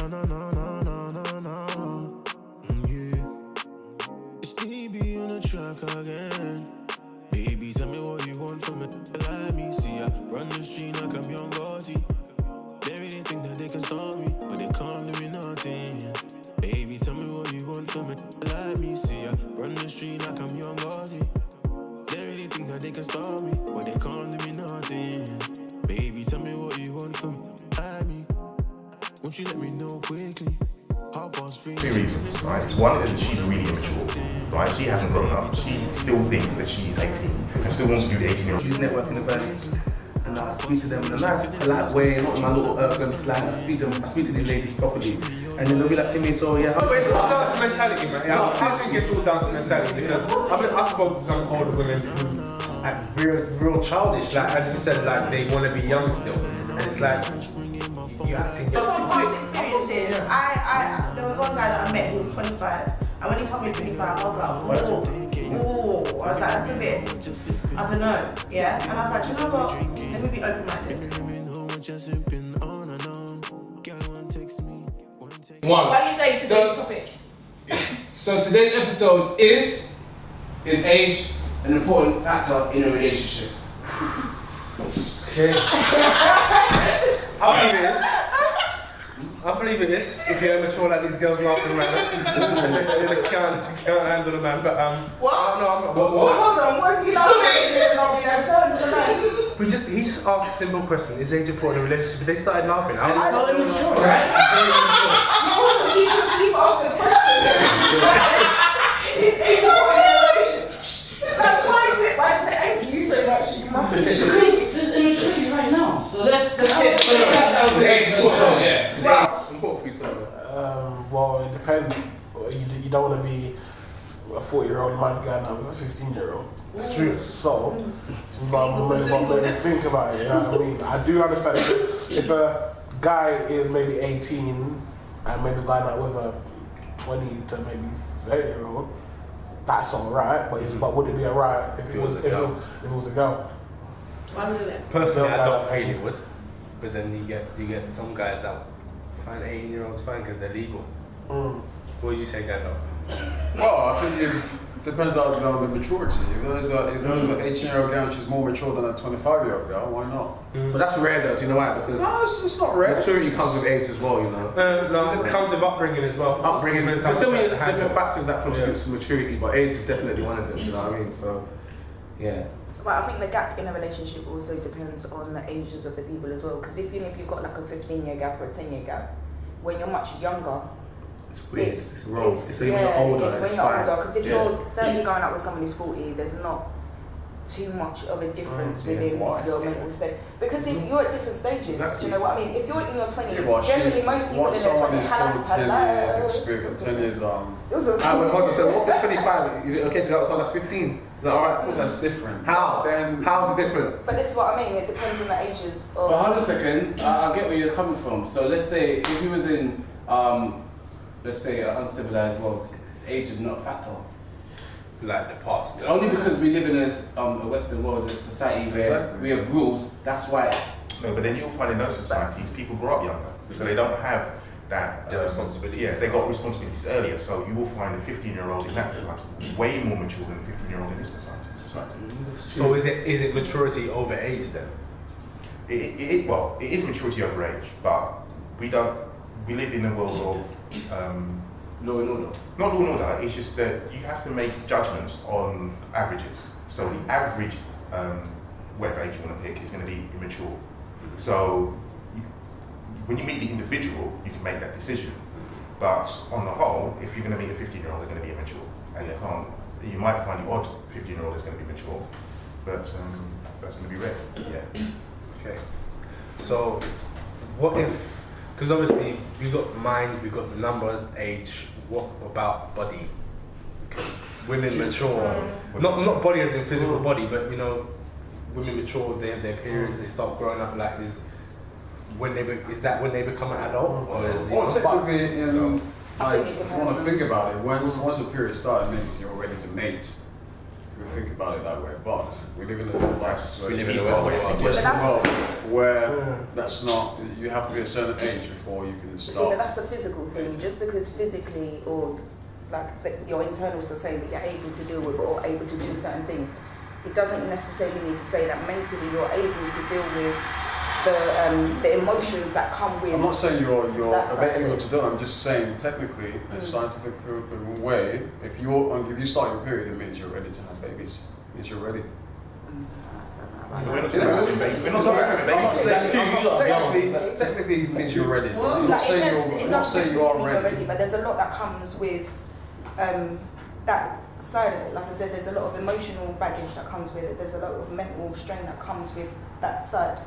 no, no, no, no, no, no. Yeah. It's TB on the track again. Baby, tell me what you want from it. Like me, see, I run the street like I'm young Gotti. They really think that they can stop me, but they can't do me nothing. Baby, tell me what you want from it. Like me, see, I run the street like I'm young Gotti. They really think that they can stop me, but they can't do me nothing. Baby, tell me what you want from me. Like me, won't you let me know quickly? Two reasons, right? One is that she's really immature, right? She hasn't grown up. She still thinks that she's 18 and still wants to do the 18-year-old. She's networking events, and I speak to them in a nice, polite way, not in my little urban slang. I speak to these ladies properly, and then they'll be like to me, so yeah. But it's all down to mentality, man. Yeah, I think it's all down to mentality because I've spoken to some older women who act real childish. Like as you said, like they want to be young still, and it's like you're acting young. From past experiences, there was one guy that I met who was 25, and when he told me he was 25, I was like, ooh, I was like, that's a bit, I don't know, yeah. And I was like, you know what? Let me be open-minded. Why do you say today's topic? So today's episode is age an important factor in a relationship? Okay. I believe it is. If you're immature like these girls laughing right now, they can't handle the man. But What? No, Hold on, what's he he just asked a simple question: is age important in a relationship? They started laughing. I was It's just so immature, right? You also you should see after the question. It's age important in a relationship. Like, why is it angry you so much? You must be Because there's immaturity right now. So that's it. Well, it depends. You don't want to be a 40-year-old man going out with a 15-year-old. It's true. So, maybe think about it. You know what I mean? I do understand if a guy is maybe 18 and maybe going out with a 20 to maybe 30-year-old, that's alright. But would it be alright if it was a girl? Personally, I don't feel it would. But then you get some guys that find 18-year-olds fine because they're legal. What do you say, Gandalf? Well, I think it depends on the maturity. If there's an 18-year-old girl which is more mature than a 25-year-old girl, why not? But that's rare though, do you know why? Because no, it's not rare. maturity comes with age as well, you know. No, it comes with upbringing as well. Upbringing, there's still many different handle. factors that contribute to maturity, but age is definitely one of them, you know what I mean? So, yeah. But I think the gap in a relationship also depends on the ages of the people as well. Because even if you've got like a 15-year gap or a 10-year gap, when you're much younger, it's weird. It's wrong. It's when yeah, you're older. it's when you're older. Because if Yeah. you're 30 going out with someone who's 40, there's not too much of a difference within your mental state. Because you're at different stages. Exactly. Do you know what I mean? If you're in your 20s, Yeah, generally most people in their 20s still 10 years experience, 10 years Still hold on, so what for 25? Is it okay to go out with someone that's 15? Is that alright? Of course, that's different. How? Then How's it different? But this is what I mean. It depends on the ages of. But hold a second, I get where you're coming from. So let's say if he was in, let's say, an uncivilized world, age is not a factor. Like the past. Only because we live in a Western world, a society where we have rules, that's why. No, but then you'll find in those societies, people grow up younger, so they don't have that responsibility. Yeah, they got responsibilities earlier, so you will find a 15-year-old in that society way more mature than a 15-year-old in this society. So is it maturity over age then? Well, it is maturity over age, but we live in a world of Law and order. not law and order. It's just that you have to make judgments on averages. So the average whatever age you want to pick is going to be immature. So when you meet the individual, you can make that decision. But on the whole, if you're going to meet a 15-year-old, they're going to be immature, and you might find the odd 15-year-old is going to be mature, but that's going to be rare. Yeah. Okay. So what if? Because obviously we've got mind, we've got the numbers, age. What about body? Okay. Women mature, not body as in physical body, but you know, women mature. They have their periods. They start growing up. Like is that when they become an adult, or is it? Well, technically, I think it depends. want to think about it. Once a period starts, it means you're ready to mate. we think about it that way, but we live in a civilized We live in a Western world where that's not. You have to be a certain age before you can See, start. but that's a physical thing. Just because physically or like your internals are saying that you're able to deal with it or able to do certain things, it doesn't necessarily need to say that mentally you're able to deal with the emotions that come with. I'm not saying you're able to do it. I'm just saying technically, in a Mm. scientific proven way, if you start your period, it means you're ready to have babies. It means you're ready. We're not talking about I'm not saying Technically, technically it means you're ready. I'm Like, not saying it I'm not does saying you are mean you're ready. but there's a lot that comes with that side of it. Like I said, there's a lot of emotional baggage that comes with it. There's a lot of mental strain that comes with that side.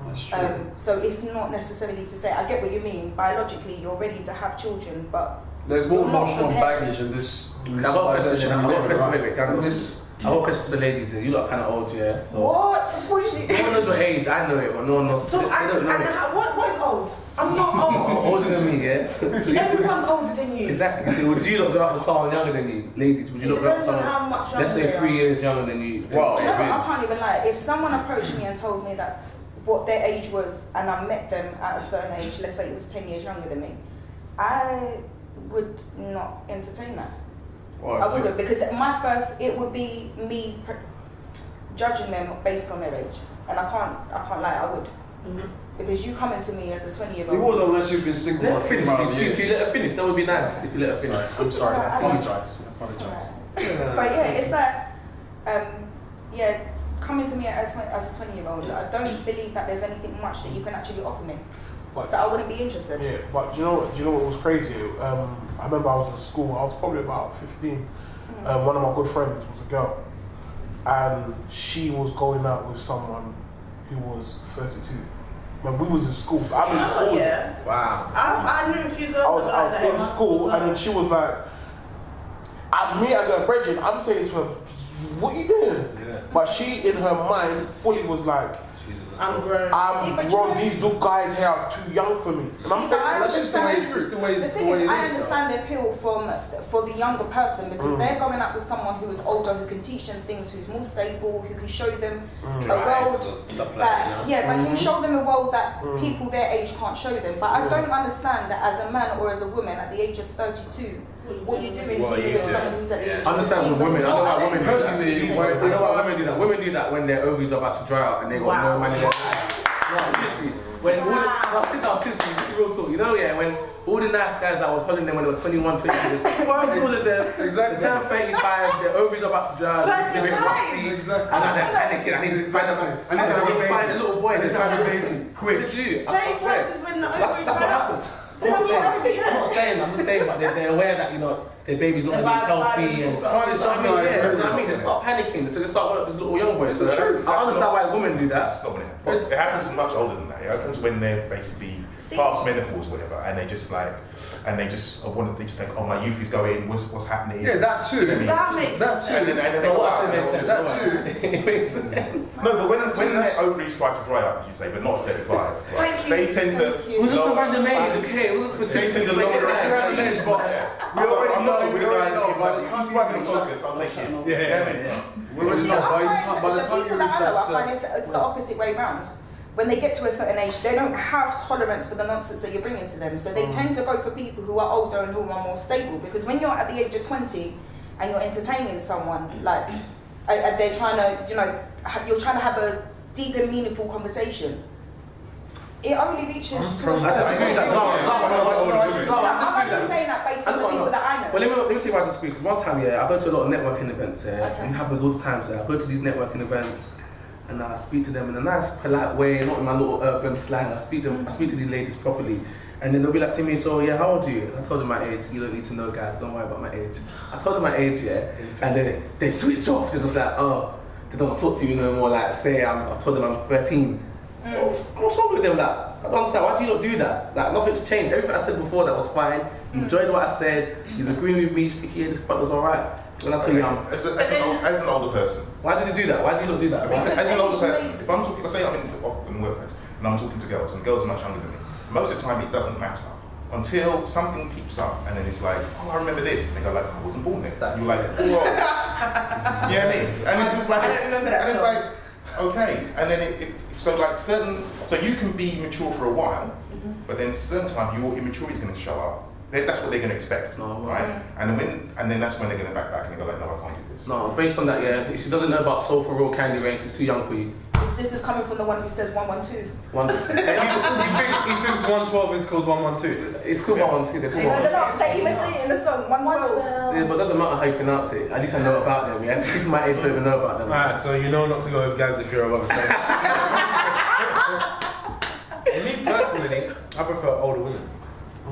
That's true. So it's not necessarily to say, I get what you mean, biologically you're ready to have children, but There's more you're not emotional prepared. baggage in this I've got a question. civilization. I've got a question. Wait, wait, In wait. this. I've got a question for the ladies here. You lot are kind of old, yeah? So What? What is it? no one knows your age. I know it, but no one knows. So they don't know it. what is old? I'm not old. Older than me, yeah? So you- Everyone's older than you. Exactly. So would you lot go out with someone younger than you? Ladies, would you It lot go out with depends on someone, how much let's say younger 3 they are. years younger than you? Wow. Do you know what? I can't even lie. If someone approached me and told me that what their age was and I met them at a certain age, let's say it was 10 years younger than me, I would not entertain that. I wouldn't, because it would be me judging them based on their age. And I can't lie, I would. Because you coming to me as a 20-year-old. You would unless you've been single Let her for finish, amount of please. Can you years. let her finish? That would be nice if you let her finish. I'm sorry. I No, I- apologise. I apologise. But yeah, it's like, coming to me as a 20-year-old, I don't believe that there's anything much that you can actually offer me. But, So I wouldn't be interested. yeah, but do you know what was crazy? I remember I was in school. I was probably about 15. One of my good friends was a girl, and she was going out with someone who was 32. When we was in school, so I'm in Oh, school. yeah. Wow. I knew a few I girls was like that in my school, as and then she was like, me as a brethren, I'm saying to her, "What you doing?" Yeah. But she, in her mind, fully was like, I'm grown. See, but "I'm you grown. know- These two guys here are too young for me." And I'm See, saying, but I That's just the way understand- it's the way The it's the thing way is, it I is. understand the appeal for the younger person because they're going out with someone who is older, who can teach them things, who's more stable, who can show them a world Stuff like that, can show them a world that people their age can't show them. But I don't understand that as a man or as a woman at the age of 32, what you're doing What dealing you with do. someone who's at the age of I understand 50. with women. I know why women do that. Personally, I know why women do that. Women do that when their ovaries are about to dry out and they got Wow. no money left. No, seriously. When all the, no, sit down, seriously, this is real talk. You know, yeah, when all the nice guys that was holding them when they were 21, 20 years, all of them, Exactly. they turn 35, their ovaries are about to dry out, they're a bit rusty, Exactly. and now they're panicking. I need to find a man. I need to find a little boy. They find a baby. Quick. What did you do? I swear. Is when the That's ovaries what dry out. happens. I'm not saying, but they're aware that, you know, their baby's not going to be healthy and It's something like that's what I mean. They start panicking, so they start with this little young boy. So I understand why women do that. It's not when it happens. It happens much older than that. It happens when they're basically past menopause, or whatever, and they just like, they just think, oh, my youth is going. What's happening? Yeah, that too. That makes That sense. too. And then they No, go what out. I said makes sense. That too. It makes sense. No, but when their ovaries start to dry up, you say, but not 35. Right? Thank you. They tend to. Thank you. It was just a random age, okay? It wasn't They specific. tend to lower the It's age, but but We already know, by the time you have a focus, I'll take it. Yeah. We already See, know I by find the time you people reach that I that know, I find certain. it's the opposite way round. When they get to a certain age, they don't have tolerance for the nonsense that you're bringing to them. So they tend to go for people who are older and who are more stable. Because when you're at the age of 20 and you're entertaining someone, like, and they're trying to, you're trying to have a deep and meaningful conversation, it only reaches to a certain I disagree with that. I'm only saying that based on the people that I know. Well, let me tell you why I disagree. Because one time, I go to a lot of networking events, Okay. and it happens all the time. So I go to these networking events, and I speak to them in a nice, polite way, not in my little urban slang. I speak to these ladies properly, and then they'll be like to me, "So yeah, how old are you?" And I told them my age. You don't need to know, guys. Don't worry about my age. I told them my age, and then they switch off. They're just like, oh, they don't talk to you no more. Like, say I told them I'm 13. What's wrong with them? Like, I don't understand. Why do you not do that? Like, nothing's changed. Everything I said before that was fine. You enjoyed what I said. You're agreeing with me. You think, yeah, this was alright. When I tell you, As an older person. why did you do that? Why do you not do that? As an older person, if I'm talking, let's say I'm in the workplace and I'm talking to girls, and girls are much younger than me, most of the time it doesn't matter. until something peeps up, and then it's like, oh, I remember this, and they go like, I wasn't born then. You're like, whoa. You know what I mean? And it's just like, I don't remember that and it's song. like, okay, and then so like certain, so you can be mature for a while, but then certain time your immaturity is going to show up. That's what they're going to expect, right? And then that's when they're going to back and they go like, no, I can't do this. No, based on that, yeah, if she doesn't know about Soul for Real candy range, she's too young for you. This is coming from the one who says 112. He thinks 112 is called 112. It's called 112. They're called No, 112. they even say it in the song 112. Yeah, but it doesn't matter how you pronounce it. At least I know about them. Yeah, people my age don't even know about them. Alright, so you know not to go with guys if you're above a certain. Me personally, I prefer older women.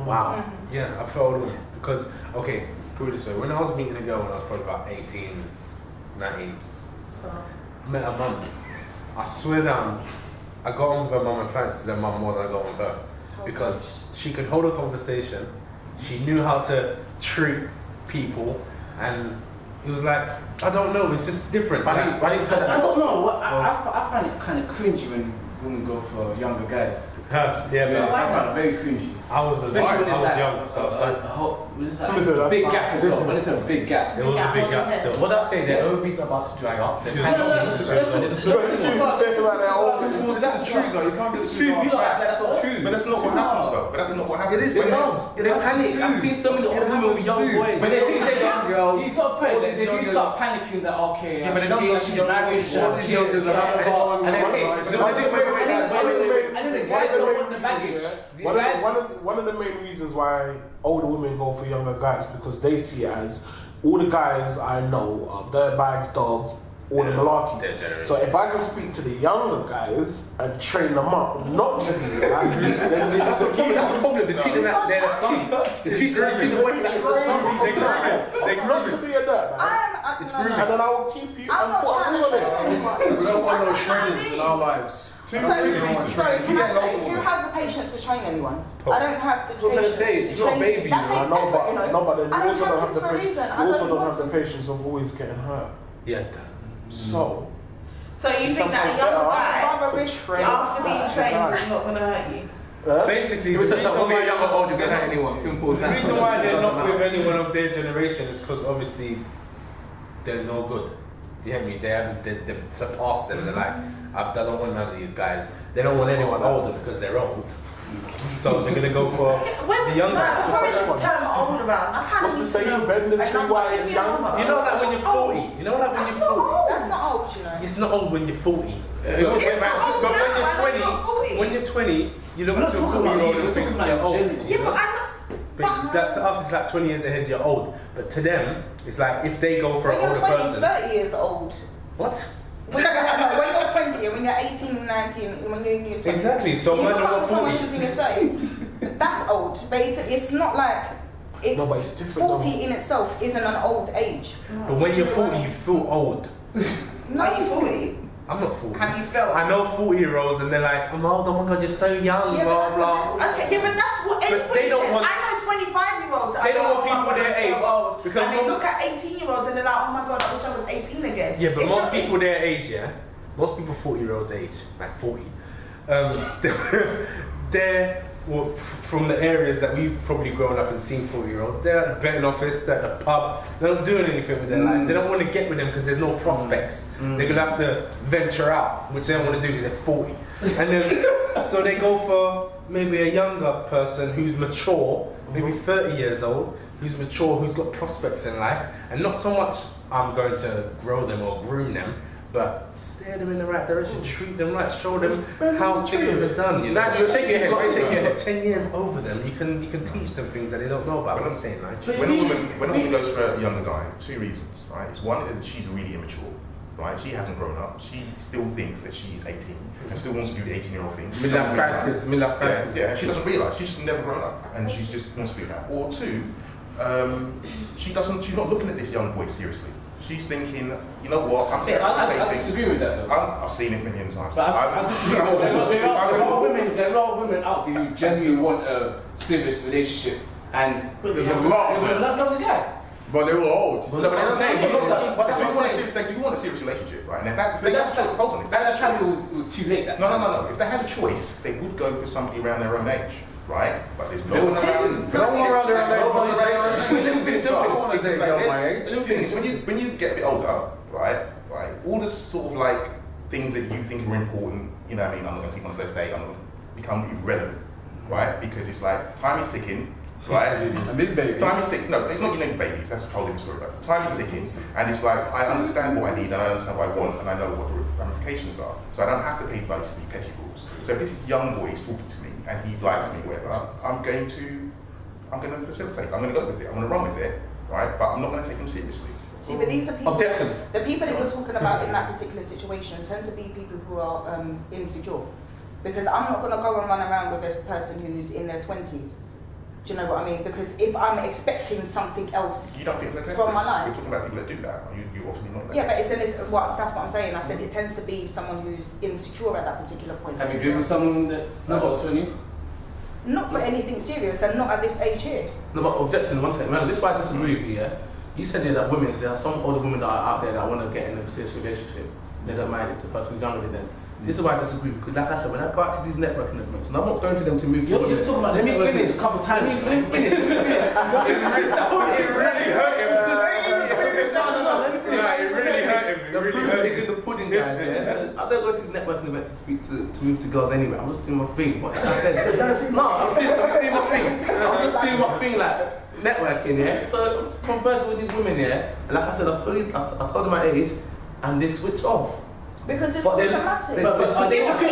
Wow. Yeah, I prefer older women because, okay, put it this way. When I was meeting a girl when I was probably about 18, 19, I met her mum. I swear down, I got on with her mum and fancied her mum more than I got on with her. Because she could hold a conversation, she knew how to treat people, and it was like, I don't know, it's just different. I don't know. I find it kind of cringy when women go for younger guys. Yeah, I find it very cringy. I was Especially when it's like young, so a big gap as well. When it's a big gap. it was a big gap still. What I say, their ovaries are about to dry up. That's the truth, though. You can't It's true. You know that's not true. But that's not what happens though. But that's not what happens. It is. It does. They panic. I've seen so many old women with young boys. But they think they're young girls. You've got to pray. They do start panicking that, okay, Yeah, but they don't I should get married, all these young girls are And then, and then the guys don't want the baggage. One of the main reasons why older women go for younger guys because they see it as all the guys I know are dirtbags, dogs, all the malarkey. So if I can speak to the younger guys and train them up not to be that, then this is a key. That's the problem. They treat them like they're the son. They treat the boy like the son. They not to be a dirtbag. It's And then I will keep you I'm and not put trying you to on it. train anyone. We don't want no trainers in our lives. Sorry, can I say, who has the patience to train anyone? I don't have the patience to you're a train. baby, That takes effort, you know. But then you I don't also don't have kids the for a reason. patience. I You also don't want have the to. patience of always getting hurt. Yeah. So So you think that a young guy, after being trained, is not going to hurt you? Basically, If the it's reason something why young or old, you can hurt anyone. Simple as the that. reason why they're not with anyone of their generation is because obviously they're no good. You hear me? They've surpassed them. They're like, I don't want none of these guys. They don't want anyone older because they're old. So they're gonna go for the younger. Before this term old around, I kind what's of the saying? Bend the tree while it's young. You know, like when you're 40. You know, like when you're 40. That's not old, you know. It's not old when you're 40. But It's not old when now, you're I'm 20, not 40. when you're 20, you look We're at not your talking about 40-year-old you, and we're think talking about you're old. generally. You Yeah, know? but I'm not. But that, to us, it's like 20 years ahead, you're old. But to them, it's like if they go for When an you're older 20, person. 30 years old. What? When you're 20 and when you're 18, 19, when you're in your 20s. Exactly, so you imagine look up what to someone 40 who's in your 30s. That's old. But it's not like. It's No, but it's different 40 though. in itself isn't an old age. But when you're 40, you feel old. No. Are you 40? I'm not 40. Have you felt? I know 40-year-olds and they're like, I'm old, oh my god, you're so young, Yeah, blah but blah. that's Okay, yeah, but that's what But everybody they don't says. want- I know 25-year-olds. They don't want people their age, because and they most- look at 18-year-olds and they're like, oh my god, I wish I was 18 again. Yeah, but It's most not- people their age, yeah, most people 40-year-olds age, like 40, they're well, from the areas that we've probably grown up and seen 40-year-olds. They're at the betting office, they're at the pub. They're not doing anything with their lives. They don't want to get with them because there's no prospects. They're gonna have to venture out, which they don't want to do because they're 40. And then so they go for maybe a younger person who's mature, maybe 30 years old, who's mature, who's got prospects in life, and not so much I'm going to grow them or groom them, but steer them in the right direction, treat them right, show them how things are done. You know? Nigel, you're shaking your head, You've got right? Shake your head. 10 years over them, you can teach them things that they don't know about. What I'm saying, like, When a woman goes for a younger guy, two reasons, right? It's one, that she's really immature, right? She hasn't grown up. She still thinks that she's 18 and still wants to do the 18-year-old thing. She Midlife doesn't realise- crisis. Yeah, she doesn't realise. She's just never grown up and she just wants to do that. Or two, she's not looking at this young boy seriously. She's thinking, you know what, I'm I disagree with that though. I've seen it million times. But I disagree. There are a lot of women out there who genuinely want a serious relationship, and there's a lot of women. Not the guy. But they're all old. No, but that's what I'm saying. But that's what I'm saying. They do want a serious relationship, right? And if that, But that's hold on. If they had a that choice, was too late. That no. If they had a choice, they would go for somebody around their own age, right? But there's no They were one around. 10. is when you get a bit older, right, all the sort of like things that you think were important, you know what I mean, I'm not going to see you on the first date, I'm going to become irrelevant, right? Because it's like, time is ticking, right? I need babies. Time is ticking, no, it's not you need babies, that's a whole different story, but time is ticking, and it's like, I understand what I need, and I understand what I want, and I know what the ramifications are, so I don't have to pay by these petty rules. So if this young boy is talking to me, and he likes me, whatever, I'm going to facilitate, I'm going to go with it, I'm going to run with it, right? But I'm not going to take him seriously. See, but these are people. Objection. The people that you're talking about in that particular situation tend to be people who are insecure. Because I'm not going to go and run around with a person who's in their 20s. Do you know what I mean? Because if I'm expecting something else You don't feel like that? from my life. You're talking about people that do that. You obviously not that. Yeah, but that's what I'm saying. I said it tends to be someone who's insecure at that particular point. Have you been with someone that not got 20s? Not for anything serious, and not at this age here. No, but objection, one second. Man, this is why I disagree with you, yeah? You said there that there are some older women that are out there that want to get in a serious relationship. They don't mind if the person's younger than them. This is why I disagree, because like I said, when I go out to these networking events, and I'm not going to them to move to You're talking about this networking a couple times. Let me finish. It really hurt him. It really hurt him. The proof is in the pudding, guys. Yeah? So I don't go to these networking events to move to girls anyway. I'm just doing my thing. But like I said, no, I'm serious. I'm just doing my thing. I'm just doing my thing, like networking. Yeah. So I'm just conversing with these women. Yeah. And like I said, I told them my age, and they switched off. Because it's But then- automatic. but Are they looking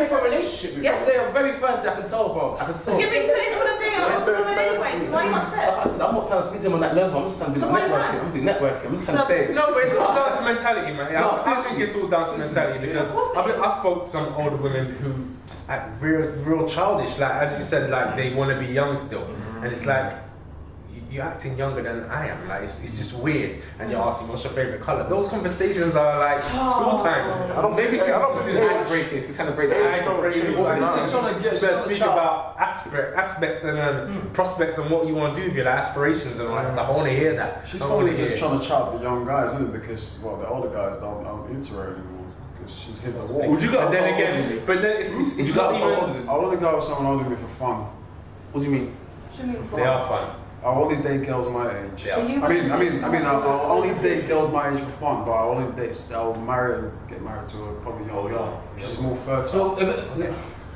for a relationship with Yes, you? they are very thirsty. I can tell, bro. I can tell. You've been putting on a date on a woman anyway, so why are you Like upset? I said, I'm not trying to speak to them on that level. I'm just trying to do So why networking. not? I'm doing networking. I'm just trying to say. No, but it's all down to mentality, man. No, I still think it's all down to mentality because I spoke to some older women who just act real childish. Like as you said, like they want to be young still, and it's like you're acting younger than I am. Like it's just weird. And you're asking what's your favorite color. Those conversations are like school times. Maybe it's breaking. It's kind of breaking. It's just trying to get speak about aspects and prospects and what you want to do with your like, aspirations and all that stuff. I want to hear that. She's I wanna probably just hear. trying to chat the young guys, isn't it? Because, well, the older guys don't into her anymore. Because she's hit the wall. Would you go? But then again, it's you not got even. I want to go with someone older than me for fun. What do you mean? They are fun. I only date girls my age. Yeah. So you I mean, wouldn't I'll only date girls my age for fun, but I'll marry and get married to a probably young girl. She's more fertile.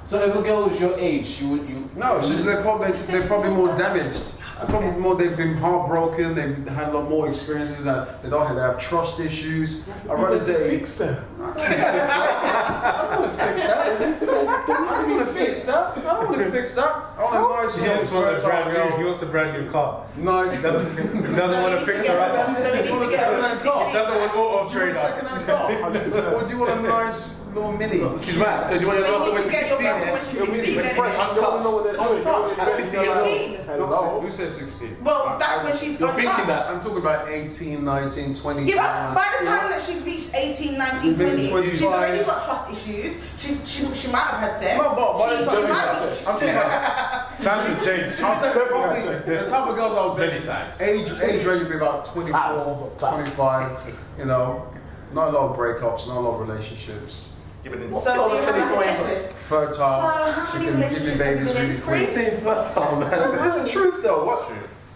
So if a girl was your age, you would. No, it's just they're probably more damaged. They've been heartbroken. They've had a lot more experiences, and they have trust issues. I'd rather date. Fix them. I don't want to fix that. I don't want to fix that. I want a nice, He just wants he wants a brand new car. nice. He doesn't want to fix her up. He doesn't want auto trader. Second-hand car. Or do you want a nice little mini? She's right. So do you want your So girl you when need to she's get your 16? girlfriend when she's 16 It's then. fresh. I don't know what they're doing. At 16 Hello. Who said 16? Well, that's when she's You're gone thinking past. that. I'm talking about 18, 19, 20. Yeah, but by the time that she's reached 18, 19, 20, 25. she's already got trust issues. She might have had sex. No, but by the She time might be- I'm talking about Times have changed. I'll say probably the type of girls I'll Many date. times. Age range would be about 24, 25. You know, not a lot of breakups, not a lot of relationships. Yeah, but then So do you have like a checklist? Fertile. So how She many can give me relationships babies have you been really in? quick. Saying fertile, man. That's the truth, though. What?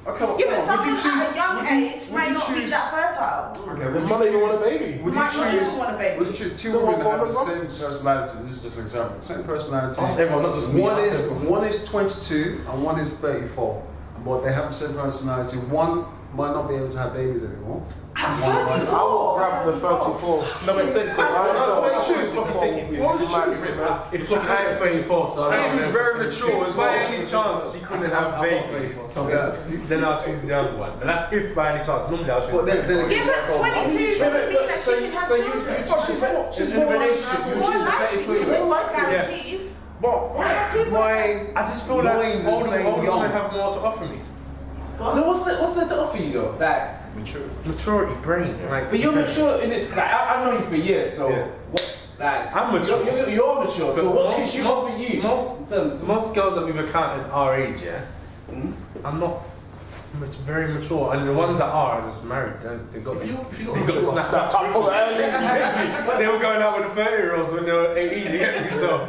Okay, Yeah, but would you someone at a young age would might you not be choose- that fertile. Okay, The would you mother even choose- want a baby. Would Might you not even choose? want a baby. Would you choose two Don't women that want have the one same personality? This is just an example. Same personality. Ask everyone, not just me. One Ask is everyone. 22 and one is 34. But they have the same personality. One might not be able to have babies anymore. At One might- 34? I will grab the 34. No, but I know. What would you choose? What would you choose? If I ain't 34, so I She was don't very mature. If by any chance she couldn't have babies, then I'll choose the young one. And that's if by any chance. Normally I'll choose. But then Yeah, again, but 22 doesn't mean that she can have children. She's in a relationship. You More choose the likely, 34 it's not guaranteed. but my I just feel like Mine's older insane women young. have more to offer me. So what's there to offer you though? Like, Maturity, brain. Like, but you're mature in this. Like, I've known you for years, so Yeah. what? Like, I'm mature. You're mature. So But what most- can she offer you? In terms of Most girls that we've encountered our age, yeah, I'm not very mature, and the ones that are just married. They got snapped up From early. They were going out with the 30-year-olds when they were 18. You get me? So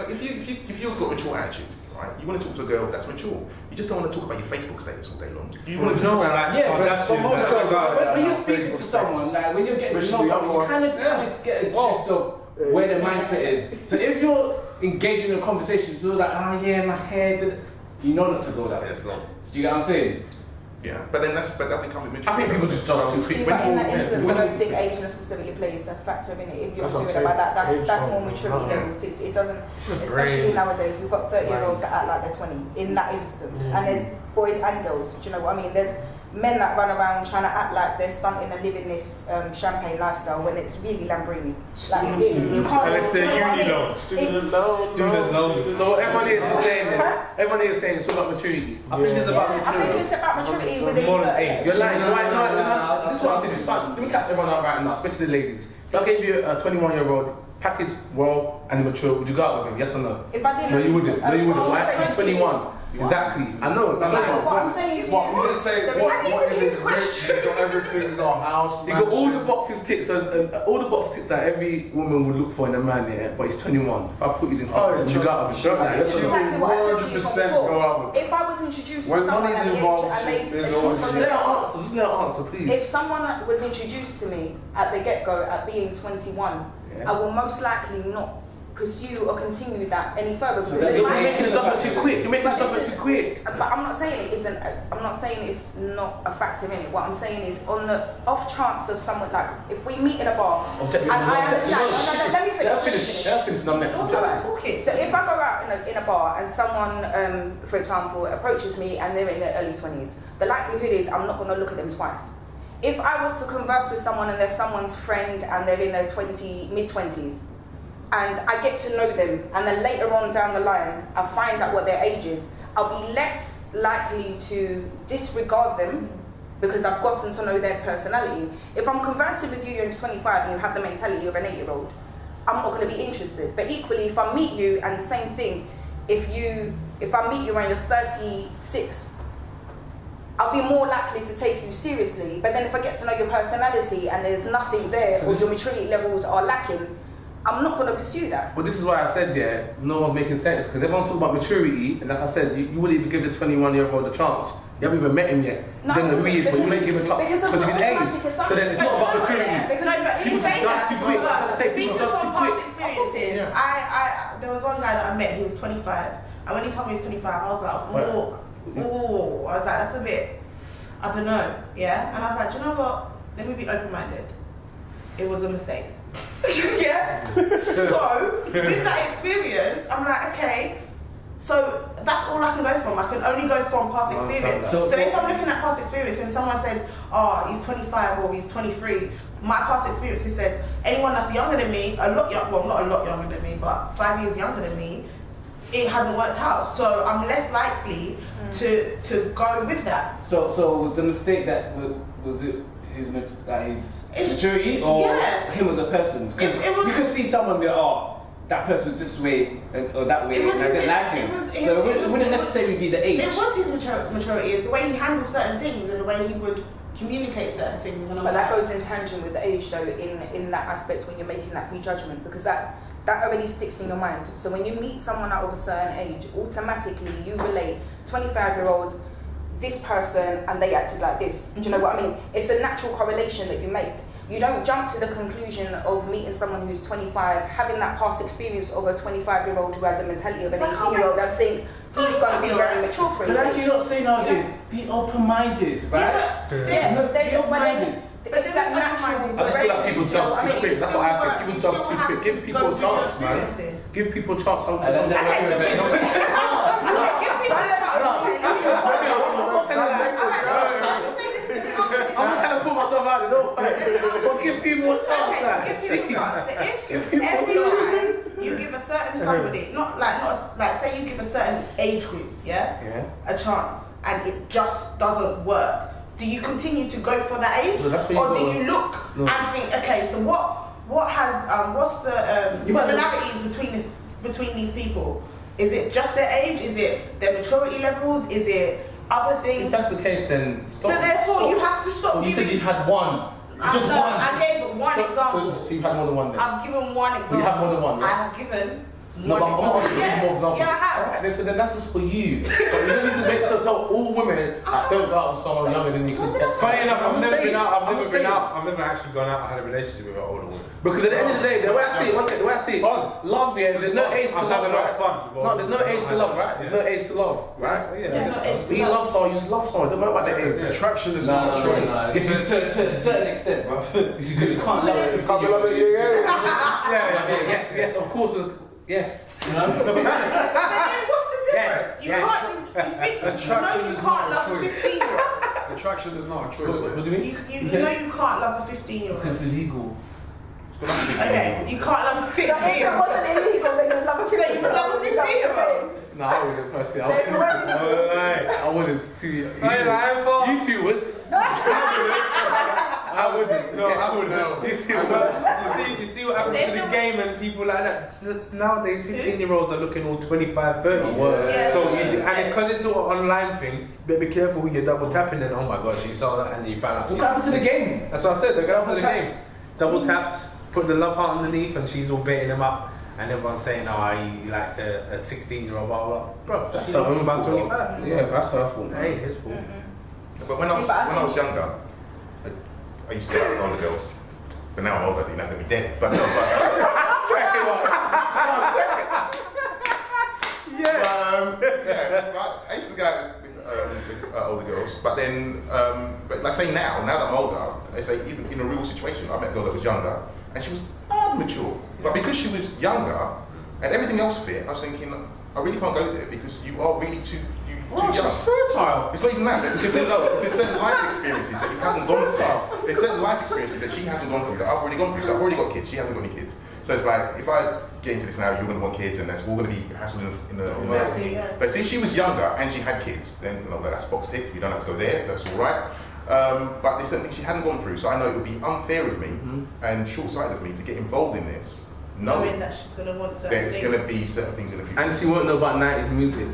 if you've got a mature attitude, right? You want to talk to a girl that's mature. You just don't want to talk about your Facebook status all day long. You want to No, talk about Yeah, but that's for you, most that's girls, right. when you're speaking to someone, like when you're getting to know Especially someone, you young kind of get a gist of where their mindset is. So if you're engaging in a conversation, so like, yeah, my hair, you know not to go that way. It's not. Do you get what I'm saying? yeah, but that becomes mature. I think people just judge too See, quick. but in that When you- instance, when I don't you- think age necessarily plays a factor in it. If you're That's what I'm serious about that, saying. that's Age more don't- maturity no. levels. It doesn't, a especially brain. nowadays, we've got 30-year-olds that act like they're 20 in that instance. And there's boys and girls, do you know what I mean? There's men that run around trying to act like they're stunting and living this champagne lifestyle when it's really Lamborghini. Like, you can't. And it's do you the know what I uni mean? loan. Student loans. Student loans. So everyone here is saying that. Everyone here is saying it's all about maturity. I think it's Yeah, about I think maturity. it's about maturity within More than certain age. age. You're lying. You're right. No, This is what I'm saying. It's fun. Let me catch everyone out right now, especially the ladies. If I gave you a 21-year-old, packaged well and mature, would you go out with him? Yes or no? If I didn't, No, you wouldn't. No, you wouldn't. Well, Why? I'm He's saying 21. Exactly. I know. I know. What I'm saying is, What you didn't say? The- What I need if to he's use rich? He's got everything. He's got a house. He got all the mansion. boxes ticks, all the box ticks that every woman would look for in a man, yeah. But he's 21. If I put you in front of him, would you go out with him? This is You exactly what I said to you 100% from go out before. with If I was introduced When to someone money's at the age involved, and they there's they always come Just from let the- her answer. Just let her answer, please. If someone was introduced to me at the get-go at being 21, Yeah. I will most likely not pursue or continue that any further. So because that in You're my making age- the judgment too quick. You're making the But this judgment is- too quick. But I'm not saying it isn't. I'm not saying it's not a factor in it. What I'm saying is, on the off chance of someone like, if we meet in a bar, Objective. and I understand. No, let me finish. Let her finish. Let her finish. I'm next. No, Objective. I was talking. So if I go out in a bar and someone, for example, approaches me and they're in their early 20s, the likelihood is I'm not going to look at them twice. If I was to converse with someone and they're someone's friend and they're in their mid-20s, and I get to know them, and then later on down the line, I find out what their age is, I'll be less likely to disregard them because I've gotten to know their personality. If I'm conversing with you, you're 25 and you have the mentality of an 8-year-old, I'm not going to be interested. But equally, if I meet you, and the same thing, if I meet you and you're 36, I'll be more likely to take you seriously. But then if I get to know your personality and there's nothing there, or your maturity levels are lacking, I'm not going to pursue that. But this is why I said, yeah, no one's making sense. Because everyone's talking about maturity, and like I said, you wouldn't even give the 21-year-old a chance. You haven't even met him yet. No, Then the read, but you because- may give him a chance because because of of his the age. automatic So then it's not about maturity. Because No, but People you say judge that. too quick. But I'm saying people speaking judge from too past quick. experiences, there was one guy that I met. He was 25, and when he told me he was 25, I was like, ooh. I was like, that's a bit, I don't know, yeah. And I was like, do you know what? Let me be open-minded. It was a mistake. Yeah. So with that experience, I'm like, okay. So that's all I can go from. I can only go from past experience. So- So if I'm looking at past experience and someone says, oh, he's 25 or he's 23, my past experiences says anyone that's younger than me, not a lot younger than me, but 5 years younger than me, it hasn't worked out. So I'm less likely to go with that. So was the mistake that was it his maturity or Yeah. him as a person? Because It was- you could see someone be that person's this way or that way, It was and I didn't his- like him. it was- So it it wouldn't was- necessarily be the age. It was his maturity. It's the way he handled certain things and the way he would communicate certain things. And I'm But like, that goes in tangent with the age, though, in that aspect when you're making that prejudgment, because that already sticks in your mind. So when you meet someone out of a certain age, automatically you relate 25-year-old, this person, and they acted like this. Do you know what I mean? It's a natural correlation that you make. You don't jump to the conclusion of meeting someone who's 25, having that past experience of a 25-year-old who has a mentality of an 18-year-old, and think he's going to be very mature for his But like age. you're not saying nowadays, be open-minded, right? Yeah, there's Be open-minded. it's that natural. I just feel like people jump too mean, quick. That's what I think. People jump too have quick. to Give people go a through your chance, man. experiences. Give people a chance. And then Okay, so give people a I'm not trying to put myself out there, but give people a chance. Okay, so give people a chance. So if every time you give a certain somebody, not like say you give a certain age group, Yeah. a chance, and it just doesn't work, do you continue to go for that age, No, that's where or you do go. you look and think, okay, so what's the You might- similarities between these people? Is it just their age? Is it their maturity levels? Is it other If things? that's the case, then stop. So therefore, you have to stop You said giving. you had one. Just one. I gave one example. So you had more than one then. I've given one example. You have more than one, yeah? I have given No, but I'm asking Yeah, more examples. yeah, I have. Alright, so then that's just for you. But you don't need to make to tell all women that don't go out with someone younger than you. Funny enough, I've never been out. I'm saying. I've never actually gone out and had a relationship with an older woman. Because at the end of the day, the way I see it, one second, the way I see it, love, yeah, there's no age to I've love, had a lot right? of fun. No, there's no age to love, right? There's no age to love, right? There's no age to You love someone, you just love someone, don't matter about the age. Attraction is not a choice. To a certain extent, bro. Because you can't love it. Can't be like that, Yes, of course, yes. But then what's the difference? You can't love a 15-year-old. Attraction is not a choice. What do you mean? You know you can't love a 15-year-old. It's illegal. Okay, you can't love a So if it 15-year-old. wasn't illegal, then you'd love a 15-year-old. So you would love a 15-year-old? No, I wouldn't personally. So if it wasn't illegal. I wouldn't too. You two would. I wouldn't. No, I wouldn't. No. You two would. You see what happens to the game and people like that. Nowadays, 15-year-olds are looking all 25, 30. Yeah, So, yeah. and because it's sort of online thing, better be careful who you're double tapping. And oh my gosh, you saw that and you found out. What happens to the game? That's what I said. They go for the Double game. Double taps, put the love heart underneath, and she's all baiting him up. And everyone's saying, oh, he likes a 16-year-old, blah, blah, blah. Bro, That's she her looks own about fault. 25. Yeah, that's her fault. That ain't his fault. But when I was younger, I used to like older girls. But now I'm older, they're not going to be dead. But no, but I used to go with older girls. But then, but like say now that I'm older, I say even in a real situation, I met a girl that was younger and she was mature. But because she was younger and everything else fit, I was thinking, I really can't go there because you are really too young. She's fertile. It's not even that, because there's certain life experiences that you haven't gone through. There's certain life experiences that she hasn't gone through that I've already gone through. So I've already got kids, she hasn't got any kids. So it's like, if I get into this now, you're going to want kids and that's all going to be hassling in the But since she was younger and she had kids, then that's box tick, you don't have to go there, so that's all right. But there's certain things she hadn't gone through, so I know it would be unfair of me and short-sighted of me to get involved in this, knowing that she's going to want certain there's things. going to be certain things in the future. And she won't know about 90s music.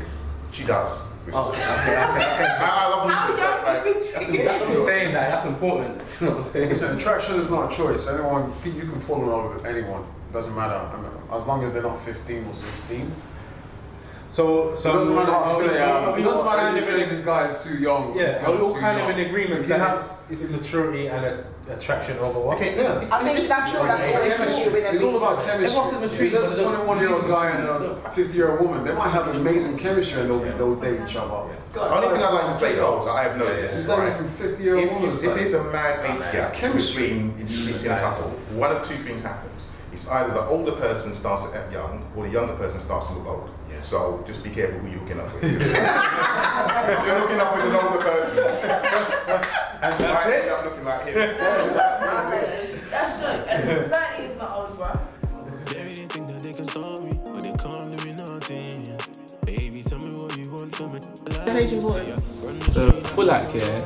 She does. Oh, okay. I love music. How young That's what I'm saying, that's important. You know what I'm saying? Listen, attraction is not a choice. Anyone, you can fall in love with anyone. Doesn't matter. I mean, as long as they're not 15 or 16. So It doesn't matter if you say, we it doesn't all matter if you kind say of this guy is too young. Or this yeah, girl is we're all too kind young. of in agreement If you that have- it's maturity and attraction over what? Okay, Yeah. I think that's what it's issue with It's all about chemistry. Everyone's in maturity, If there's a but don't- 21-year-old guy and a 50-year-old woman, they might have amazing chemistry and they'll date each other. the only thing I'd like to say though, that I have noticed, She's is, got right, some 50-year-old woman. if there's a mad age gap Chemistry. between a couple, one of two things happens. It's either the older person starts to act young or the younger person starts to look old. Yeah. So just be careful who you're hooking up with. If you're hooking up with an older person, And you might that's end it. up looking like him. That's true. And 30 is not old, bro. They really think that they can stop me, but they can't do me nothing. Baby, tell me what you want from me. So, for like, yeah,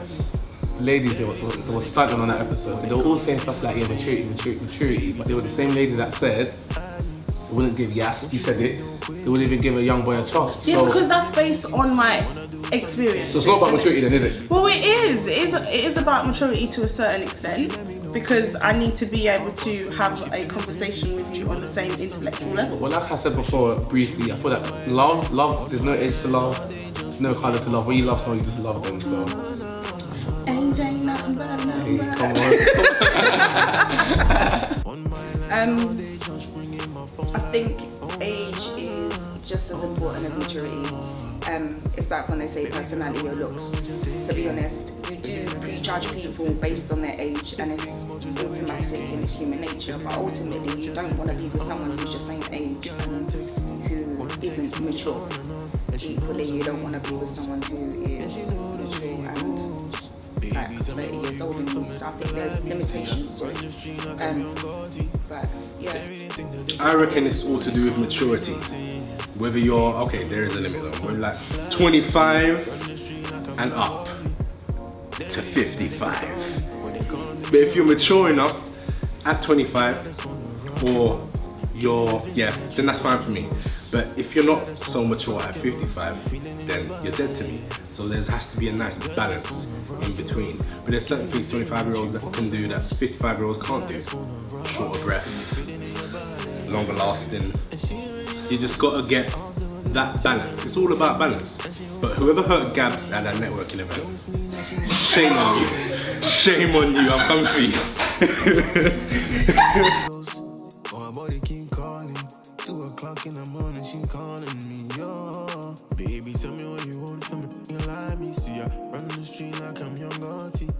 ladies that were stunting on that episode, they were all saying stuff like, yeah, maturity, but they were the same ladies that said they wouldn't give Yas, you said it, they wouldn't even give a young boy a chance. Yeah, So, because that's based on my experience. so it's not about maturity then, is it? Well, it is. It is about maturity to a certain extent because I need to be able to have a conversation with you on the same intellectual level. Well, like I said before, briefly, I feel that love, there's no age to love, there's no colour to love. When you love someone, you just love them, so. Age ain't nothing but a Hey, number. come on. I think age is just as important as maturity. It's like when they say personality or looks. To be honest, you do prejudge people based on their age, and it's automatic and it's human nature. But ultimately, you don't want to be with someone who's your same age and who isn't mature. Equally, you don't want to be with someone who is mature and like 30 years older than you. So I think there's limitations to it. But yeah. I reckon it's all to do with maturity. Whether you're, okay, there is a limit though. We're like 25 and up to 55. But if you're mature enough at 25 or then that's fine for me. But if you're not so mature at 55, then you're dead to me. So there has to be a nice balance in between. But there's certain things 25-year-olds that can do that 55-year-olds can't do. Shorter breath, longer lasting. you just gotta get that balance. It's all about balance. But whoever hurt Gabs at that networking event, shame on you. Shame on you, I'm comfy. Oh, my body keep calling. 2 o'clock in the morning, she calling me. Yo, baby, tell me what you want from me. You like me, see ya. Run the street like I'm young Gotti.